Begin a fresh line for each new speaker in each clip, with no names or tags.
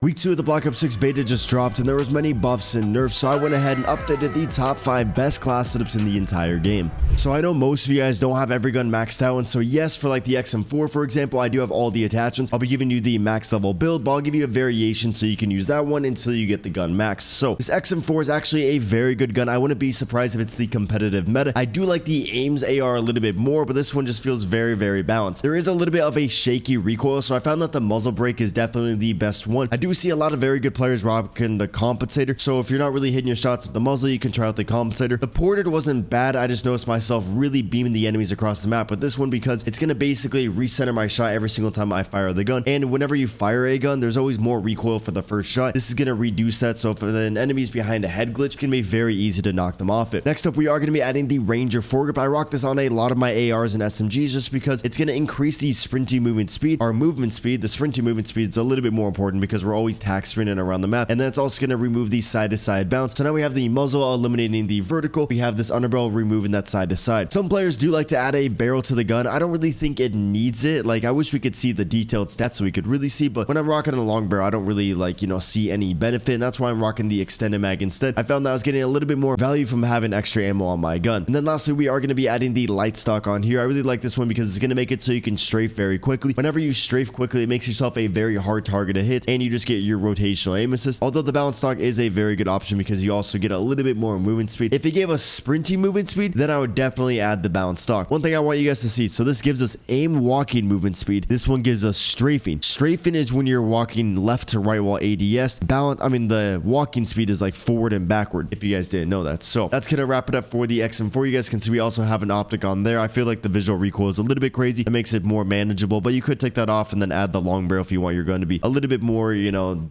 Week 2 of the Black Ops 6 beta just dropped, and there was many buffs and nerfs, so I went ahead and updated the top 5 best class setups in the entire game. So I know most of you guys don't have every gun maxed out, and so yes, for like the XM4 for example, I do have all the attachments. I'll be giving you the max level build, but I'll give you a variation so you can use that one until you get the gun max. So this XM4 is actually a very good gun. I wouldn't be surprised if it's the competitive meta. I do like the AMES AR a little bit more, but this one just feels very balanced. There is a little bit of a shaky recoil, so I found that the muzzle brake is definitely the best one. I do see a lot of very good players rocking the compensator, so if you're not really hitting your shots with the muzzle, you can try out the compensator. The ported wasn't bad. I just noticed myself really beaming the enemies across the map, but this one, because it's going to basically recenter my shot every single time I fire the gun, and whenever you fire a gun, there's always more recoil for the first shot. This is going to reduce that, so if an enemy's behind a head glitch, it can be very easy to knock them off it. Next up, we are going to be adding the Ranger foregrip. I rock this on a lot of my ARs and SMGs just because it's going to increase the sprinty movement speed. Our movement speed, the sprinty movement speed, is a little bit more important because we're always tack sprinting around the map, and then it's also going to remove the side-to-side bounce. So now we have the muzzle eliminating the vertical. We have this underbarrel removing that side-to-side. Some players do like to add a barrel to the gun. I don't really think it needs it. Like, I wish we could see the detailed stats so we could really see, but when I'm rocking a long barrel, I don't really like, see any benefit, and that's why I'm rocking the extended mag instead. I found that I was getting a little bit more value from having extra ammo on my gun. And then lastly, we are going to be adding the light stock on here. I really like this one because it's going to make it so you can strafe very quickly. Whenever you strafe quickly, it makes yourself a very hard target to hit, and you just get your rotational aim assist. Although the balance stock is a very good option because you also get a little bit more movement speed. If it gave us sprinty movement speed, then I would definitely add the balance stock. One thing I want you guys to see, so this gives us aim walking movement speed. This one gives us strafing. Strafing is when you're walking left to right, while ADS the walking speed is like forward and backward, if you guys didn't know that. So that's gonna wrap it up for the XM4. You guys can see we also have an optic on there. I feel like the visual recoil is a little bit crazy. It makes it more manageable, but you could take that off and then add the long barrel if you want your gun to be a little bit more,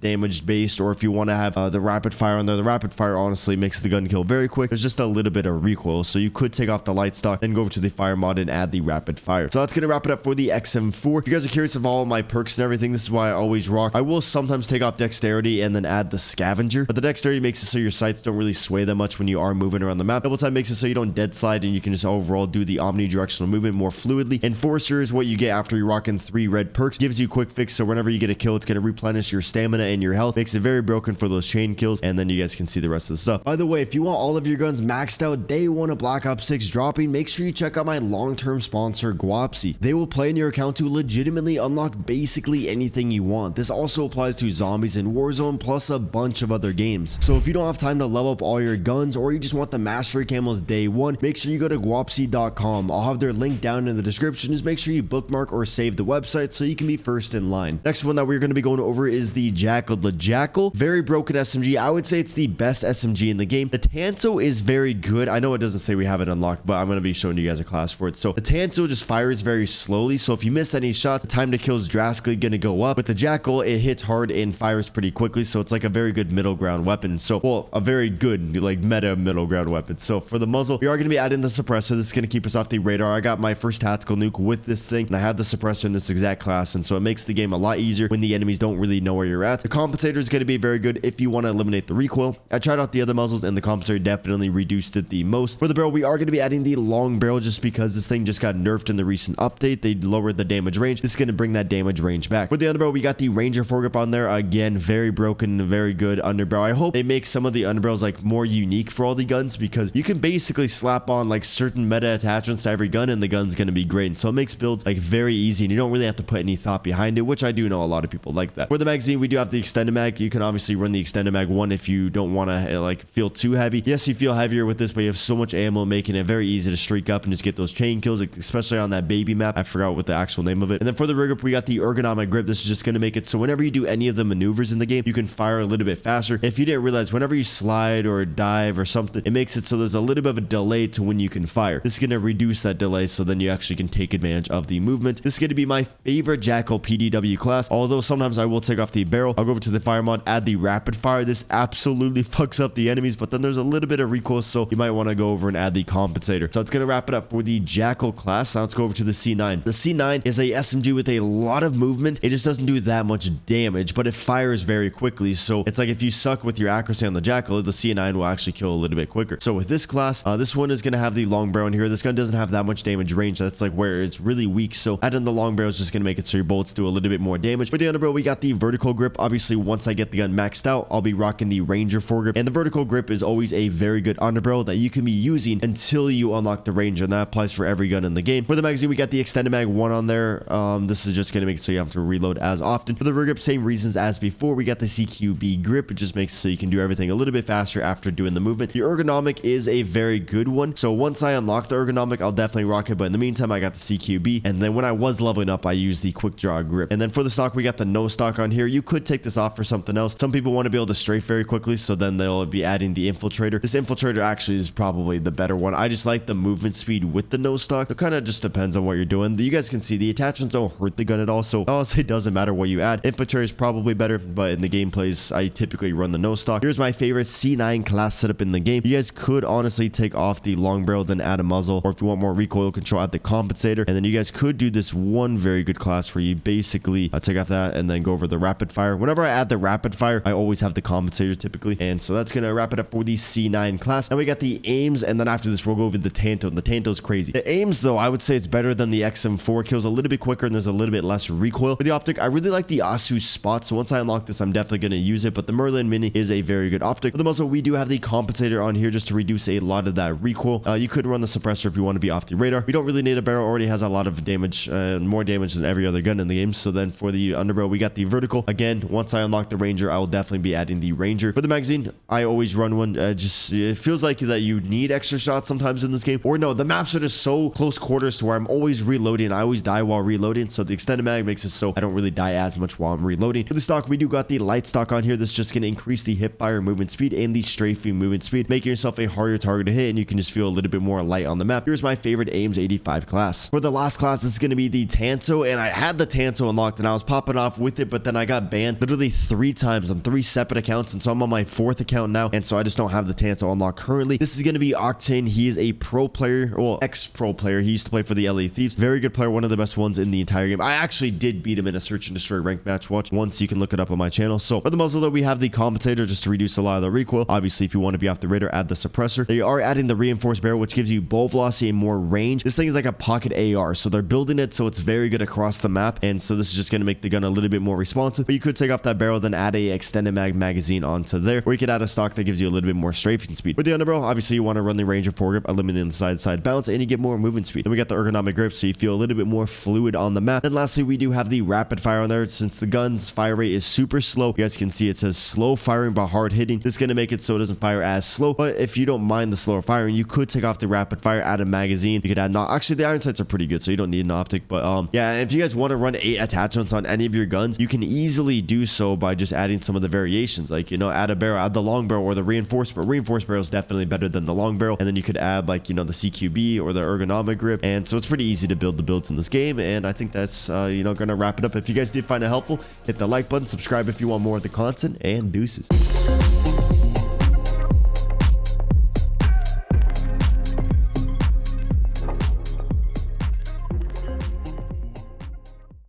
damage based, or if you want to have the rapid fire on there. The rapid fire honestly makes the gun kill very quick. There's just a little bit of recoil, so you could take off the light stock, then go over to the fire mod and add the rapid fire. So that's gonna wrap it up for the XM4. If you guys are curious of all of my perks and everything, this is why I always rock. I will sometimes take off dexterity and then add the scavenger, but the dexterity makes it so your sights don't really sway that much when you are moving around the map. Double time makes it so you don't dead slide, and you can just overall do the omnidirectional movement more fluidly. Enforcer is what you get after you rock in 3 red perks. Gives you quick fix, so whenever you get a kill, it's gonna replenish your stamina and your health. Makes it very broken for those chain kills, and then you guys can see the rest of the stuff. By the way, if you want all of your guns maxed out day 1 of Black Ops 6 dropping, make sure you check out my long-term sponsor, Guapsi. They will play in your account to legitimately unlock basically anything you want. This also applies to Zombies and Warzone, plus a bunch of other games. So if you don't have time to level up all your guns, or you just want the mastery camos day 1, make sure you go to guapsi.com. I'll have their link down in the description. Just make sure you bookmark or save the website so you can be first in line. Next one that we're going to be going over is the JACKAL. The JACKAL, very broken SMG. I would say it's the best SMG in the game. The TANTO is very good. I know it doesn't say we have it unlocked, but I'm going to be showing you guys a class for it. So the TANTO just fires very slowly, so if you miss any shot, the time to kill is drastically going to go up. But the JACKAL, it hits hard and fires pretty quickly, so it's like a very good middle ground weapon. So, well, a very good like meta middle ground weapon. So for the muzzle, we are going to be adding the suppressor. This is going to keep us off the radar. I got my first tactical nuke with this thing, and I have the suppressor in this exact class, and so it makes the game a lot easier when the enemies don't really know where you're at. The compensator is going to be very good if you want to eliminate the recoil. I tried out the other muzzles, and the compensator definitely reduced it the most. For the barrel, we are going to be adding the long barrel just because this thing just got nerfed in the recent update. They lowered the damage range. This is going to bring that damage range back. For the underbarrel, we got the Ranger foregrip on there. Again, very broken, very good underbarrel. I hope they make some of the underbarrels like more unique for all the guns, because you can basically slap on like certain meta attachments to every gun and the gun's going to be great. And so it makes builds like very easy, and you don't really have to put any thought behind it, which I do know a lot of people like that. For the magazine, we do have the extended mag. You can obviously run the extended mag 1 if you don't want to like feel too heavy. Yes, you feel heavier with this, but you have so much ammo, making it very easy to streak up and just get those chain kills, especially on that baby map. I forgot what the actual name of it. And then for the rig grip, we got the ergonomic grip. This is just going to make it so whenever you do any of the maneuvers in the game, you can fire a little bit faster. If you didn't realize, whenever you slide or dive or something, it makes it so there's a little bit of a delay to when you can fire. This is going to reduce that delay, so then you actually can take advantage of the movement. This is going to be my favorite JACKAL PDW class, although sometimes I will take off the barrel. I'll go over to the fire mod, add the rapid fire. This absolutely fucks up the enemies, but then there's a little bit of recoil, so you might want to go over and add the compensator. So it's going to wrap it up for the JACKAL class. Now let's go over to the C9. The C9 is a SMG with a lot of movement. It just doesn't do that much damage, but it fires very quickly. So it's like if you suck with your accuracy on the JACKAL, the C9 will actually kill a little bit quicker. So with this class, this one is going to have the long barrel in here. This gun doesn't have that much damage range. That's like where it's really weak. So adding the long barrel is just going to make it so your bullets do a little bit more damage. For the underbarrel, we got the vertical grip, obviously once I get the gun maxed out, I'll be rocking the Ranger foregrip, and the vertical grip is always a very good underbarrel that you can be using until you unlock the Ranger, and that applies for every gun in the game. For the magazine, we got the extended mag 1 on there. This is just going to make it so you have to reload as often. For the rear grip, same reasons as before. We got the CQB grip. It just makes it so you can do everything a little bit faster after doing the movement. The ergonomic is a very good one, so once I unlock the ergonomic, I'll definitely rock it, but in the meantime, I got the CQB, and then when I was leveling up, I used the quick draw grip. And then for the stock, we got the no stock on here. You could take this off for something else. Some people want to be able to strafe very quickly, so then they'll be adding the infiltrator. This infiltrator actually is probably the better one. I just like the movement speed with the no stock. It kind of just depends on what you're doing. You guys can see the attachments don't hurt the gun at all, so honestly, it doesn't matter what you add. Infiltrator is probably better, but in the gameplays, I typically run the no stock. Here's my favorite C9 class setup in the game. You guys could honestly take off the long barrel, then add a muzzle, or if you want more recoil control, add the compensator, and then you guys could do this one very good class where you basically take off that and then go over the rapid fire. Whenever I add the rapid fire, I always have the compensator typically, and so that's gonna wrap it up for the C9 class. Now we got the AMES, and then after this we'll go over the TANTO, and the TANTO's crazy. The AMES though, I would say it's better than the XM4. Kills a little bit quicker and there's a little bit less recoil. For the optic, I really like the ASUS Spot, so once I unlock this, I'm definitely gonna use it, but the Merlin Mini is a very good optic. For the muzzle, we do have the compensator on here just to reduce a lot of that recoil. You could run the suppressor if you want to be off the radar. We don't really need a barrel, already has a lot of damage, more damage than every other gun in the game. So then for the underbarrel, we got the vertical. Again, once I unlock the Ranger, I will definitely be adding the Ranger. For the magazine, I always run one. Just it feels like that you need extra shots sometimes in this game, or no, the maps are just so close quarters to where I'm always reloading. I always die while reloading, so the extended mag makes it so I don't really die as much while I'm reloading. For the stock, we do got the light stock on here. This is just going to increase the hip fire movement speed and the strafing movement speed, making yourself a harder target to hit, and you can just feel a little bit more light on the map. Here's my favorite AMES 85 class. For the last class, this is going to be the TANTO, and I had the TANTO unlocked and I was popping off with it, but then I got banned literally 3 times on 3 separate accounts, and so I'm on my 4th account now, and so I just don't have the TANTO unlocked currently. This is going to be Octane. He is a pro player, well, ex-pro player. He used to play for the LA Thieves. Very good player, one of the best ones in the entire game. I actually did beat him in a search and destroy ranked match watch once. You can look it up on my channel. So for the muzzle though, we have the compensator just to reduce a lot of the recoil. Obviously, if you want to be off the radar, add the suppressor. They are adding the reinforced barrel, which gives you bow velocity and more range. This thing is like a pocket AR, so they're building it so it's very good across the map, and so this is just going to make the gun a little bit more responsive. But you could take off that barrel, then add a extended magazine onto there, or you could add a stock that gives you a little bit more strafing speed. With the underbarrel, obviously you want to run the Ranger foregrip, eliminating the side-to-side bounce, and you get more movement speed. Then we got the ergonomic grip, so you feel a little bit more fluid on the map. And lastly, we do have the rapid fire on there. Since the gun's fire rate is super slow, you guys can see it says slow firing but hard hitting. This is going to make it so it doesn't fire as slow, but if you don't mind the slower firing, you could take off the rapid fire, add a magazine. You could add not actually the iron sights are pretty good, so you don't need an optic, but yeah, if you guys want to run 8 attachments on any of your guns, you can easily do so by just adding some of the variations, like, you know, add a barrel, add the long barrel or the reinforcement. Reinforced barrel is definitely better than the long barrel, and then you could add, like, you know, the CQB or the ergonomic grip, and so it's pretty easy to build the builds in this game. And I think that's you know, gonna wrap it up. If you guys did find it helpful, hit the like button, subscribe if you want more of the content, and deuces.